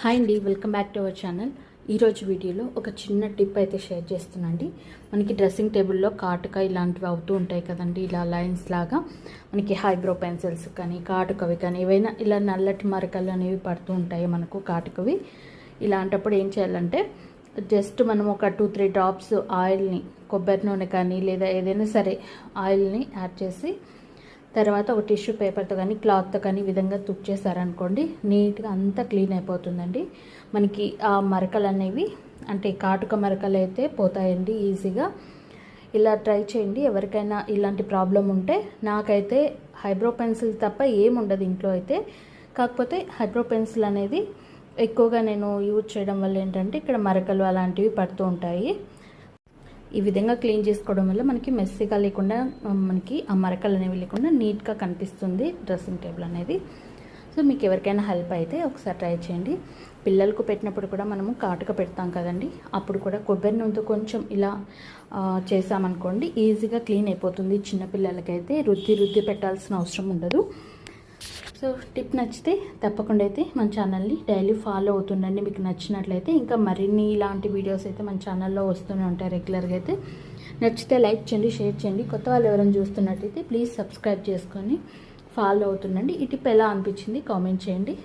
Hi అండి, welcome back to our channel. ఈరోజు వీడియోలో ఒక చిన్న టిప్ అయితే షేర్ చేస్తున్నాండి. మనకి డ్రెస్సింగ్ టేబుల్లో కాటుక ఇలాంటివి అవుతూ ఉంటాయి కదండి, ఇలా లైన్స్ లాగా మనకి హైబ్రో పెన్సిల్స్ కానీ కాటుకవి కానీ ఏవైనా ఇలా నల్లటి మరకలు అనేవి పడుతూ ఉంటాయి మనకు కాటుకవి. ఇలాంటప్పుడు ఏం చేయాలంటే జస్ట్ మనం ఒక 2-3 డ్రాప్స్ ఆయిల్ని, కొబ్బరి నూనె కానీ లేదా ఏదైనా సరే ఆయిల్ని యాడ్ చేసి తర్వాత ఒక టిష్యూ పేపర్తో కానీ క్లాత్తో కానీ ఈ విధంగా తుడిచేసారనుకోండి, నీట్గా అంతా క్లీన్ అయిపోతుందండి. మనకి ఆ మరకలు అనేవి అంటే కాటుక మరకలు అయితే పోతాయండి ఈజీగా. ఇలా ట్రై చేయండి ఎవరికైనా ఇలాంటి ప్రాబ్లం ఉంటే. నాకైతే హైబ్రో పెన్సిల్ తప్ప ఏముండదు ఇంట్లో అయితే. కాకపోతే హైబ్రో పెన్సిల్ అనేది ఎక్కువగా నేను యూజ్ చేయడం వల్ల ఏంటంటే ఇక్కడ మరకలు అలాంటివి పడుతూ ఉంటాయి. ఈ విధంగా క్లీన్ చేసుకోవడం వల్ల మనకి మెస్సీగా లేకుండా, మనకి ఆ మరకలు అనేవి లేకుండా నీట్గా కనిపిస్తుంది డ్రెస్సింగ్ టేబుల్ అనేది. సో మీకు ఎవరికైనా హెల్ప్ అయితే ఒకసారి ట్రై చేయండి. పిల్లలకు పెట్టినప్పుడు కూడా మనము కాటుక పెడతాం కదండి, అప్పుడు కూడా కొబ్బరి నూనెతో కొంచెం ఇలా చేసామనుకోండి ఈజీగా క్లీన్ అయిపోతుంది. చిన్నపిల్లలకైతే రుద్ది పెట్టాల్సిన అవసరం ఉండదు. సో టిప్ నచ్చితే తప్పకుండా అయితే మన ఛానల్ని డైలీ ఫాలో అవుతుండండి. మీకు నచ్చినట్లయితే ఇంకా మరిన్ని ఇలాంటి వీడియోస్ అయితే మన ఛానల్లో వస్తూనే ఉంటాయి రెగ్యులర్గా. అయితే నచ్చితే లైక్ చేయండి, షేర్ చేయండి. కొత్త వాళ్ళు ఎవరైనా చూస్తున్నట్టయితే ప్లీజ్ సబ్స్క్రైబ్ చేసుకొని ఫాలో అవుతుండండి. ఈ టిప్ ఎలా అనిపించింది కామెంట్ చేయండి.